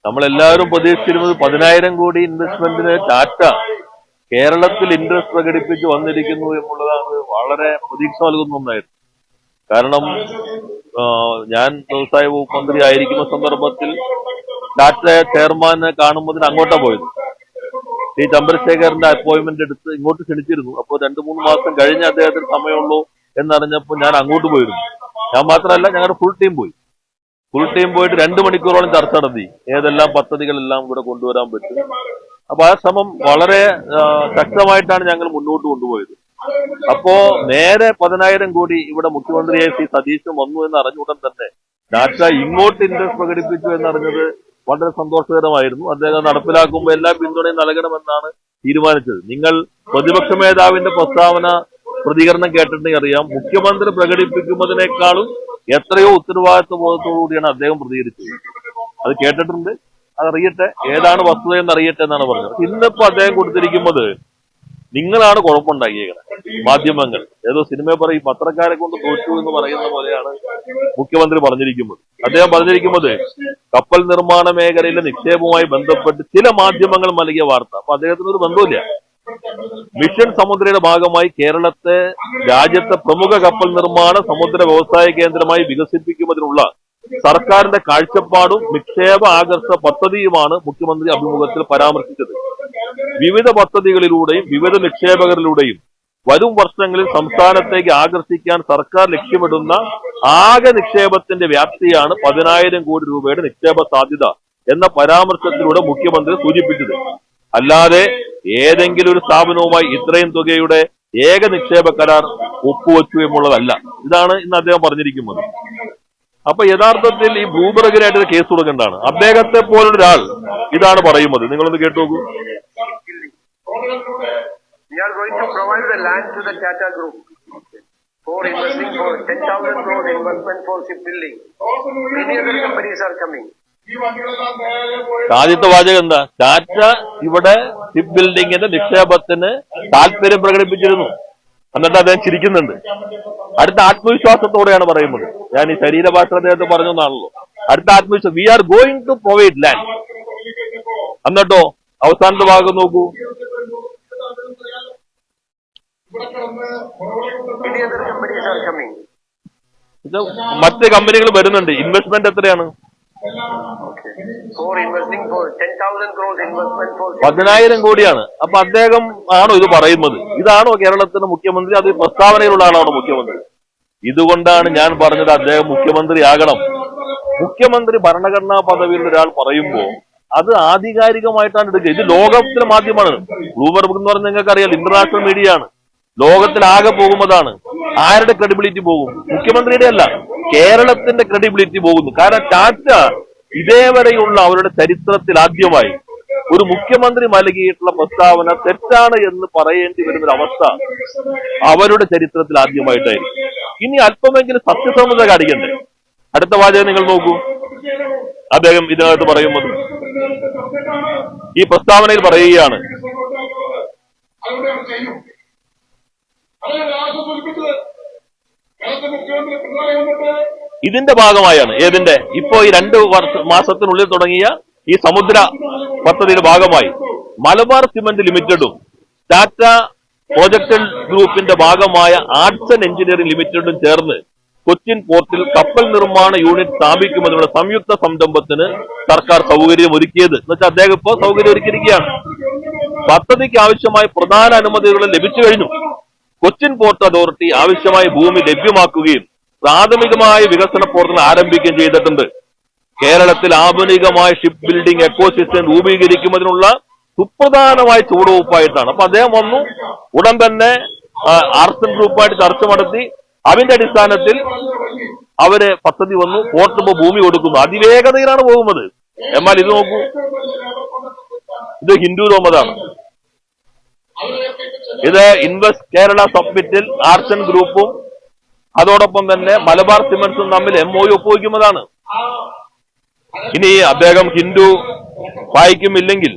നമ്മളെല്ലാവരും പ്രതീക്ഷിച്ചിരുന്നത് 10,000 കോടി ഇൻവെസ്റ്റ്മെന്റിന് ടാറ്റ കേരളത്തിൽ ഇൻട്രസ്റ്റ് പ്രകടിപ്പിച്ച് വന്നിരിക്കുന്നു എന്നുള്ളതാണ് വളരെ പ്രതീക്ഷ നൽകുന്ന ഒന്നായിരുന്നു. കാരണം ഞാൻ വ്യവസായ വകുപ്പ് മന്ത്രി ആയിരിക്കുന്ന സന്ദർഭത്തിൽ ടാറ്റ ചെയർമാനെ കാണുമ്പോൾ അങ്ങോട്ടാ പോയത്. ഈ ചന്ദ്രശേഖരന്റെ അപ്പോയിന്റ്മെന്റ് എടുത്ത് ഇങ്ങോട്ട് ക്ഷണിച്ചിരുന്നു. അപ്പോൾ 2-3 മാസം കഴിഞ്ഞ് അദ്ദേഹത്തിന് സമയമുള്ളൂ എന്നറിഞ്ഞപ്പോൾ ഞാൻ അങ്ങോട്ട് പോയിരുന്നു. ഞാൻ മാത്രമല്ല, ഞങ്ങളുടെ ഫുൾ ടീം പോയിട്ട് 2 മണിക്കൂറോളം ചർച്ച നടത്തി. ഏതെല്ലാം പദ്ധതികളെല്ലാം ഇവിടെ കൊണ്ടുവരാൻ പറ്റും. അപ്പൊ ആ ശ്രമം വളരെ ശക്തമായിട്ടാണ് ഞങ്ങൾ മുന്നോട്ട് കൊണ്ടുപോയത്. അപ്പോ നേരെ 10,000 കോടി ഇവിടെ മുഖ്യമന്ത്രിയെ സതീശൻ വന്നു എന്ന് അറിഞ്ഞുടൻ തന്നെ ടാറ്റ ഇങ്ങോട്ട് ഇൻട്രസ്റ്റ് പ്രകടിപ്പിച്ചു എന്നറിഞ്ഞത് വളരെ സന്തോഷകരമായിരുന്നു. അദ്ദേഹം നടപ്പിലാക്കുമ്പോൾ എല്ലാ പിന്തുണയും നൽകണമെന്നാണ് തീരുമാനിച്ചത്. നിങ്ങൾ പ്രതിപക്ഷ മേധാവിന്റെ പ്രതികരണം കേട്ടിട്ടുണ്ടെങ്കിൽ അറിയാം. മുഖ്യമന്ത്രി പ്രകടിപ്പിക്കുന്നതിനേക്കാളും എത്രയോ ഉത്തരവാദിത്വ ബോധത്തോടുകൂടിയാണ് അദ്ദേഹം പ്രതികരിച്ചത്. അത് കേട്ടിട്ടുണ്ട്, അതറിയട്ടെ, ഏതാണ് വസ്തുത എന്ന് അറിയട്ടെ എന്നാണ് പറഞ്ഞത്. ഇന്നിപ്പോ അദ്ദേഹം കൊടുത്തിരിക്കുന്നത് നിങ്ങളാണ് കുഴപ്പമുണ്ടാക്കിയേക്കുന്നത്. മാധ്യമങ്ങൾ ഏതോ സിനിമ പറയും, പത്രക്കാരെ കൊണ്ട് തോറ്റു എന്ന് പറയുന്ന പോലെയാണ് മുഖ്യമന്ത്രി പറഞ്ഞിരിക്കുന്നത്. അദ്ദേഹം പറഞ്ഞിരിക്കുന്നത് കപ്പൽ നിർമ്മാണ മേഖലയിലെ നിക്ഷേപവുമായി ബന്ധപ്പെട്ട് ചില മാധ്യമങ്ങൾ നൽകിയ വാർത്ത. അപ്പൊ അദ്ദേഹത്തിന് ഒരു ബന്ധമില്ല. മിഷൻ സമുദ്രയുടെ ഭാഗമായി കേരളത്തെ രാജ്യത്തെ പ്രമുഖ കപ്പൽ നിർമ്മാണ സമുദ്ര വ്യവസായ കേന്ദ്രമായി വികസിപ്പിക്കുന്നതിനുള്ള സർക്കാരിന്റെ കാഴ്ചപ്പാടും നിക്ഷേപ ആകർഷ പദ്ധതിയുമാണ് മുഖ്യമന്ത്രി അഭിമുഖത്തിൽ പരാമർശിച്ചത്. വിവിധ പദ്ധതികളിലൂടെയും വിവിധ നിക്ഷേപകരിലൂടെയും വരും വർഷങ്ങളിൽ സംസ്ഥാനത്തേക്ക് ആകർഷിക്കാൻ സർക്കാർ ലക്ഷ്യമിടുന്ന ആകെ നിക്ഷേപത്തിന്റെ വ്യാപ്തിയാണ് 10,000 കോടി രൂപയുടെ നിക്ഷേപ സാധ്യത എന്ന പരാമർശത്തിലൂടെ മുഖ്യമന്ത്രി സൂചിപ്പിച്ചത്. അല്ലാതെ ഏതെങ്കിലും ഒരു സ്ഥാപനവുമായി ഇത്രയും തുകയുടെ ഏക നിക്ഷേപ കരാർ ഒപ്പുവെച്ചു എന്നുള്ളതല്ല. ഇതാണ് ഇന്ന് അദ്ദേഹം പറഞ്ഞിരിക്കുന്നത്. അപ്പൊ യഥാർത്ഥത്തിൽ ഈ ബ്ലൂബർഗിനായിട്ട് കേസ് കൊടുക്കേണ്ടതാണ്. അദ്ദേഹത്തെ പോലൊരാൾ ഇതാണ് പറയുന്നത്. നിങ്ങളൊന്ന് കേട്ടു നോക്കൂ. We are going to provide the land to the Tata Group for investing for 10,000 crore investment for shipbuilding. Many other companies are coming. ആദ്യത്തെ വാചകം എന്താ? ടാറ്റ ഇവിടെ ഷിപ്പ് ബിൽഡിങ്ങിന്റെ നിക്ഷേപത്തിന് താല്പര്യം പ്രകടിപ്പിച്ചിരുന്നു. എന്നിട്ട് അദ്ദേഹം ചിരിക്കുന്നുണ്ട്. അടുത്ത ആത്മവിശ്വാസത്തോടെയാണ് പറയുന്നത്. ഞാൻ ഈ ശരീരഭാഷ അദ്ദേഹത്തെ പറഞ്ഞതാണല്ലോ. അടുത്ത ആത്മവിശ്വാസം, we are going to provide land. എന്നിട്ടോ അവസാനത്തെ ഭാഗം നോക്കൂ. മറ്റ് കമ്പനികൾ വരുന്നുണ്ട്. ഇൻവെസ്റ്റ്മെന്റ് എത്രയാണ്? 10,000 കോടിയാണ്. അപ്പൊ അദ്ദേഹം ആണോ ഇത് പറയുന്നത്? ഇതാണോ കേരളത്തിന്റെ മുഖ്യമന്ത്രി? അത് പ്രസ്താവനയിലുള്ള ആളാണോ മുഖ്യമന്ത്രി? ഇതുകൊണ്ടാണ് ഞാൻ പറഞ്ഞത് അദ്ദേഹം മുഖ്യമന്ത്രിയാകണം. മുഖ്യമന്ത്രി ഭരണഘടനാ പദവിയുള്ള ഒരാൾ പറയുമ്പോൾ അത് ആധികാരികമായിട്ടാണ് എടുക്കുക. ഇത് ലോകത്തിലെ മാധ്യമമാണ്. ബ്ലൂംബർഗ് എന്ന് പറഞ്ഞാൽ നിങ്ങൾക്ക് അറിയാം, ഇന്റർനാഷണൽ മീഡിയ ആണ്. ലോകത്തിലാകെ പോകുന്നതാണ്. ആരുടെ ക്രെഡിബിലിറ്റി പോകും? മുഖ്യമന്ത്രിയുടെ അല്ല, കേരളത്തിന്റെ ക്രെഡിബിലിറ്റി പോകുന്നു. കാരണം ടാറ്റ ഇതേവരെയുള്ള അവരുടെ ചരിത്രത്തിൽ ആദ്യമായി ഒരു മുഖ്യമന്ത്രി നൽകിയിട്ടുള്ള പ്രസ്താവന തെറ്റാണ് എന്ന് പറയേണ്ടി വരുന്നൊരവസ്ഥ അവരുടെ ചരിത്രത്തിൽ ആദ്യമായിട്ടായിരിക്കും. ഇനി അല്പമെങ്കിലും സത്യസന്ധത കാണിക്കണ്ടേ? അടുത്ത വാചകം നിങ്ങൾ നോക്കൂ. അദ്ദേഹം ഇതിനകത്ത് പറയുന്നത്, ഈ പ്രസ്താവനയിൽ പറയുകയാണ്, ഇതിന്റെ ഭാഗമായാണ്. ഏതിന്റെ? ഇപ്പോ ഈ 2 മാസത്തിനുള്ളിൽ തുടങ്ങിയ ഈ സമുദ്ര പദ്ധതിയുടെ ഭാഗമായി മലബാർ സിമന്റ് ലിമിറ്റഡും ടാറ്റ പ്രോജക്ട് ഗ്രൂപ്പിന്റെ ഭാഗമായ ആർട്സ് ആൻഡ് എഞ്ചിനീയറിംഗ് ലിമിറ്റഡും ചേർന്ന് കൊച്ചിൻ പോർട്ടിൽ കപ്പൽ നിർമ്മാണ യൂണിറ്റ് സ്ഥാപിക്കുന്നതിനുള്ള സംയുക്ത സംരംഭത്തിന് സർക്കാർ സൗകര്യം ഒരുക്കിയത്. എന്നുവെച്ചാൽ അദ്ദേഹം ഇപ്പോൾ സൗകര്യം ഒരുക്കിയിരിക്കുകയാണ്. പദ്ധതിക്ക് ആവശ്യമായ പ്രധാന അനുമതികൾ ലഭിച്ചു കഴിഞ്ഞു. കൊച്ചിൻ പോർട്ട് അതോറിറ്റി ആവശ്യമായ ഭൂമി ലഭ്യമാക്കുകയും പ്രാഥമികമായ വികസന പ്രവർത്തനം ആരംഭിക്കുകയും ചെയ്തിട്ടുണ്ട്. കേരളത്തിൽ ആധുനികമായ ഷിപ്പ് ബിൽഡിംഗ് എക്കോസിസ്റ്റം രൂപീകരിക്കുന്നതിനുള്ള സുപ്രധാനമായ ചുവടുവയ്പ്പായിട്ടാണ്. അപ്പൊ അദ്ദേഹം വന്നു, ഉടൻ തന്നെ ആർട്സ് ഗ്രൂപ്പായിട്ട് ചർച്ച നടത്തി. അതിന്റെ അടിസ്ഥാനത്തിൽ അവര് പദ്ധതി വന്നു, പോർട്ട് ഭൂമി കൊടുക്കുന്നു. അതിവേഗതയിലാണ് പോകുന്നത്. എന്നാൽ ഇത് നോക്കൂ, ഇത് ഹിന്ദു തോമതാണ്. ഇത് ഇൻവെസ്റ്റ് കേരള സബ്മിറ്റിൽ ആർട്സ് ഗ്രൂപ്പും അതോടൊപ്പം തന്നെ മലബാർ സിമന്റ്സും തമ്മിൽ MOU ഒപ്പുവയ്ക്കുന്നതാണ്. ഇനി അദ്ദേഹം ഹിന്ദു വായിക്കുമില്ലെങ്കിൽ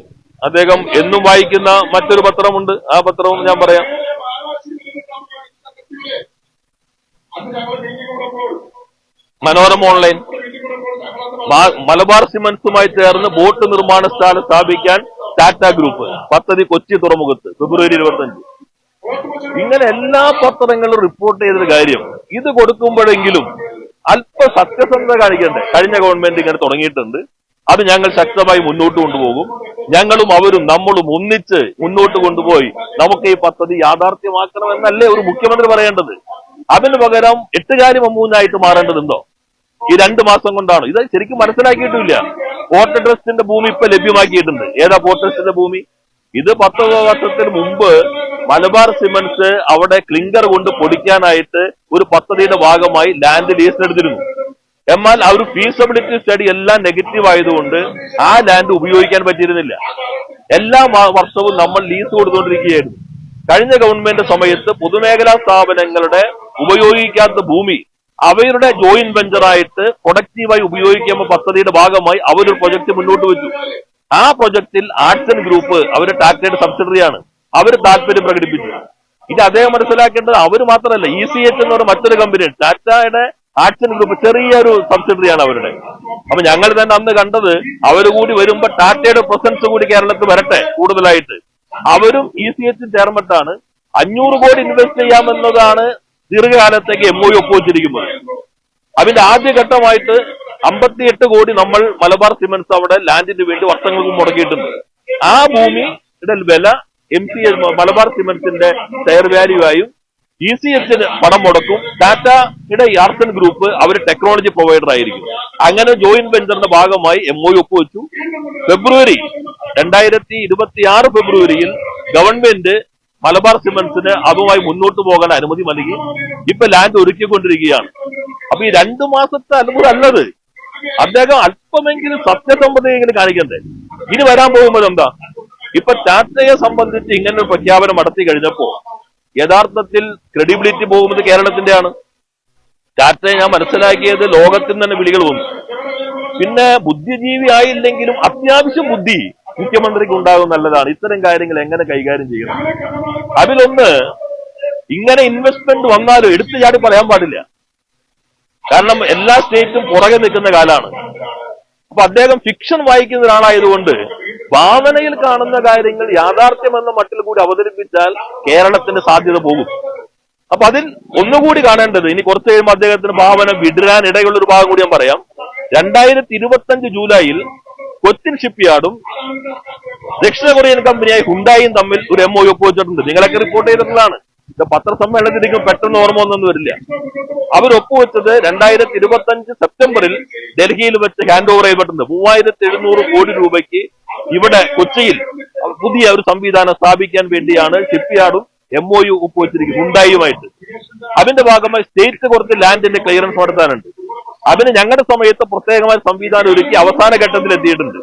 അദ്ദേഹം എന്നും വായിക്കുന്ന മറ്റൊരു പത്രമുണ്ട്. ആ പത്രവും ഞാൻ പറയാം. മനോരമ ഓൺലൈൻ, മലബാർ സിമന്റ്സുമായി ചേർന്ന് ബോട്ട് നിർമ്മാണശാല സ്ഥാപിക്കാൻ ടാറ്റ ഗ്രൂപ്പ് പദ്ധതി കൊച്ചി തുറമുഖത്ത് ഫെബ്രുവരി 25. ഇങ്ങനെ എല്ലാ പത്രങ്ങളും റിപ്പോർട്ട് ചെയ്തൊരു കാര്യം. ഇത് കൊടുക്കുമ്പോഴെങ്കിലും അല്പ സത്യസന്ധത കാണിക്കണ്ടേ? കഴിഞ്ഞ ഗവൺമെന്റ് ഇങ്ങനെ തുടങ്ങിയിട്ടുണ്ട്, അത് ഞങ്ങൾ ശക്തമായി മുന്നോട്ട് കൊണ്ടുപോകും, ഞങ്ങളും അവരും നമ്മളും ഒന്നിച്ച് മുന്നോട്ട് കൊണ്ടുപോയി നമുക്ക് ഈ പദ്ധതി യാഥാർത്ഥ്യമാക്കണമെന്നല്ലേ ഒരു മുഖ്യമന്ത്രി പറയേണ്ടത്? അതിന് പകരം എട്ടുകാരി മമ്മൂനായിട്ട് മാറേണ്ടതുണ്ടോ? ഈ 2 മാസം കൊണ്ടാണ് ഇത് ശരിക്കും മനസ്സിലാക്കിയിട്ടില്ല. പോർട്ട് ട്രസ്റ്റിന്റെ ഭൂമി ഇപ്പൊ ലഭ്യമാക്കിയിട്ടുണ്ട്. ഏതാ പോർട്ട് ട്രസ്റ്റിന്റെ ഭൂമി? ഇത് 10 വർഷത്തിന് മുമ്പ് മലബാർ സിമന്റ്സ് അവിടെ ക്ലിങ്കർ കൊണ്ട് പൊടിക്കാനായിട്ട് ഒരു പദ്ധതിയുടെ ഭാഗമായി ലാൻഡ് ലീസിനെടുത്തിരുന്നു. എന്നാൽ ആ ഒരു ഫീസിബിലിറ്റി സ്റ്റഡി എല്ലാം നെഗറ്റീവ് ആയതുകൊണ്ട് ആ ലാൻഡ് ഉപയോഗിക്കാൻ പറ്റിയിരുന്നില്ല. എല്ലാ വർഷവും നമ്മൾ ലീസ് കൊടുത്തുകൊണ്ടിരിക്കുകയായിരുന്നു. കഴിഞ്ഞ ഗവൺമെന്റ് സമയത്ത് പൊതുമേഖലാ സ്ഥാപനങ്ങളുടെ ഉപയോഗിക്കാത്ത ഭൂമി അവരുടെ ജോയിന്റ് വെഞ്ചറായിട്ട് പ്രൊഡക്റ്റീവായി ഉപയോഗിക്കുമ്പോൾ പദ്ധതിയുടെ ഭാഗമായി അവരൊരു പ്രൊജക്ട് മുന്നോട്ട് വെച്ചു. ആ പ്രൊജക്ടിൽ ആർട്സൺ ഗ്രൂപ്പ് അവര് ടാറ്റയുടെ സബ്സിഡറിയാണ്, അവർ താല്പര്യം പ്രകടിപ്പിച്ചു. ഇത് അദ്ദേഹം മനസ്സിലാക്കേണ്ടത് അവർ മാത്രമല്ല, ECH എന്ന് പറഞ്ഞ മറ്റൊരു കമ്പനി, ടാറ്റയുടെ ആർട്സൺ ഗ്രൂപ്പ് ചെറിയൊരു സബ്സിഡറിയാണ് അവരുടെ. അപ്പൊ ഞങ്ങൾ തന്നെ അന്ന് കണ്ടത് അവര് കൂടി വരുമ്പോ ടാറ്റയുടെ പ്രസൻസ് കൂടി കേരളത്തിൽ വരട്ടെ കൂടുതലായിട്ട്. അവരും ECH ചേർന്നിട്ടാണ് 500 കോടി ഇൻവെസ്റ്റ് ചെയ്യാമെന്നതാണ് ദീർഘകാലത്തേക്ക് MOU ഒപ്പുവെച്ചിരിക്കുന്നത്. അതിന്റെ ആദ്യഘട്ടമായിട്ട് 58 കോടി നമ്മൾ മലബാർ സിമന്റ്സ് അവിടെ ലാൻഡിന് വേണ്ടി വർഷങ്ങൾക്ക് മുടക്കിയിട്ടുണ്ട്. ആ ഭൂമിയുടെ വില മലബാർ സിമന്റ്സിന്റെ ഷെയർ വാല്യൂ ആയും ECHന് പണം മുടക്കും. ടാറ്റയുടെ ആർട്സൺ ഗ്രൂപ്പ് അവർ ടെക്നോളജി പ്രൊവൈഡർ ആയിരിക്കും. അങ്ങനെ ജോയിന്റ് വെഞ്ചറിന്റെ ഭാഗമായി MOU ഒപ്പുവെച്ചു. ഫെബ്രുവരി 2026 ഫെബ്രുവരിയിൽ ഗവൺമെന്റ് മലബാർ സിമന്റ്സിന് അതുമായി മുന്നോട്ട് പോകാൻ അനുമതി നൽകി. ഇപ്പൊ ലാൻഡ് ഒരുക്കിക്കൊണ്ടിരിക്കുകയാണ്. അപ്പൊ ഈ 2 മാസത്തെ അനുമതി അല്ലത്. അദ്ദേഹം അല്പമെങ്കിലും സത്യസന്ധതയെങ്കിലും കാണിക്കണ്ടേ? ഇനി വരാൻ പോകുമ്പോൾ എന്താ? ഇപ്പൊ ടാറ്റയെ സംബന്ധിച്ച് ഇങ്ങനെ ഒരു പ്രഖ്യാപനം നടത്തി കഴിഞ്ഞപ്പോ യഥാർത്ഥത്തിൽ ക്രെഡിബിലിറ്റി പോകുന്നത് കേരളത്തിന്റെയാണ്. ടാറ്റയെ ഞാൻ മനസ്സിലാക്കിയത് ലോകത്തിന് തന്നെ വിളികൾ വന്നു. പിന്നെ ബുദ്ധിജീവി ആയില്ലെങ്കിലും അത്യാവശ്യം ബുദ്ധി മുഖ്യമന്ത്രിക്ക് ഉണ്ടാകും നല്ലതാണ്. ഇത്തരം കാര്യങ്ങൾ എങ്ങനെ കൈകാര്യം ചെയ്യണം? അതിലൊന്ന്, ഇങ്ങനെ ഇൻവെസ്റ്റ്മെന്റ് വന്നാലും എടുത്തു ചാടി പറയാൻ പാടില്ല. കാരണം എല്ലാ സ്റ്റേറ്റും പുറകെ നിൽക്കുന്ന കാലാണ്. അപ്പൊ അദ്ദേഹം ഫിക്ഷൻ വായിക്കുന്ന ഒരാളായതുകൊണ്ട് ഭാവനയിൽ കാണുന്ന കാര്യങ്ങൾ യാഥാർത്ഥ്യമെന്ന മട്ടിൽ കൂടി അവതരിപ്പിച്ചാൽ കേരളത്തിന്റെ സാധ്യത പോകും. അപ്പൊ അതിൽ ഒന്നുകൂടി കാണേണ്ടത്, ഇനി കുറച്ച് കഴിയുമ്പോൾ അദ്ദേഹത്തിന് ഭാവന വിടരാൻ ഇടയുള്ള ഒരു ഭാഗം കൂടി ഞാൻ പറയാം. 2025 ജൂലൈയിൽ കൊച്ചിൻ ഷിപ്പ്യാർഡും ദക്ഷിണ കൊറിയൻ കമ്പനിയായ ഹുണ്ടായും തമ്മിൽ ഒരു MOU ഒപ്പുവെച്ചിട്ടുണ്ട്. നിങ്ങളൊക്കെ റിപ്പോർട്ട് ചെയ്തിട്ടുള്ളതാണ്. ഇത് പത്രസമ്മേളനത്തിലേക്ക് പെട്ടെന്ന് ഓർമ്മ ഒന്നും വരില്ല. അവർ ഒപ്പുവെച്ചത് 2025 സെപ്റ്റംബറിൽ ഡൽഹിയിൽ വെച്ച് ഹാൻഡ് ഓവർ ചെയ്യപ്പെട്ടിട്ടുണ്ട്. 3700 കോടി രൂപയ്ക്ക് ഇവിടെ കൊച്ചിയിൽ പുതിയ ഒരു സംവിധാനം സ്ഥാപിക്കാൻ വേണ്ടിയാണ് ഷിപ്പ്യാർഡും MOU ഒപ്പുവെച്ചിരിക്കുന്നത് ഹുണ്ടായുമായിട്ട്. അതിന്റെ ഭാഗമായി സ്റ്റേറ്റ് കുറച്ച് ലാൻഡിന്റെ ക്ലിയറൻസ് നടത്താനുണ്ട്. അതിന് ഞങ്ങളുടെ സമയത്ത് പ്രത്യേകമായ സംവിധാനം ഒരുക്കി അവസാന ഘട്ടത്തിൽ എത്തിയിട്ടുണ്ട്.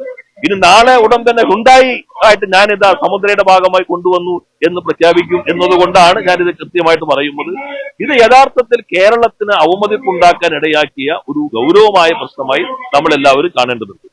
ഇനി നാളെ ഉടൻ തന്നെ ഹുണ്ടായി ആയിട്ട് ഞാനിതാ സമുദ്രയുടെ ഭാഗമായി കൊണ്ടുവന്നു എന്ന് പ്രഖ്യാപിക്കും എന്നതുകൊണ്ടാണ് ഞാനിത് കൃത്യമായിട്ട് പറയുന്നത്. ഇത് യഥാർത്ഥത്തിൽ കേരളത്തിന് അവമതിപ്പുണ്ടാക്കാൻ ഇടയാക്കിയ ഒരു ഗൗരവമായ പ്രശ്നമായി നമ്മളെല്ലാവരും കാണേണ്ടതുണ്ട്.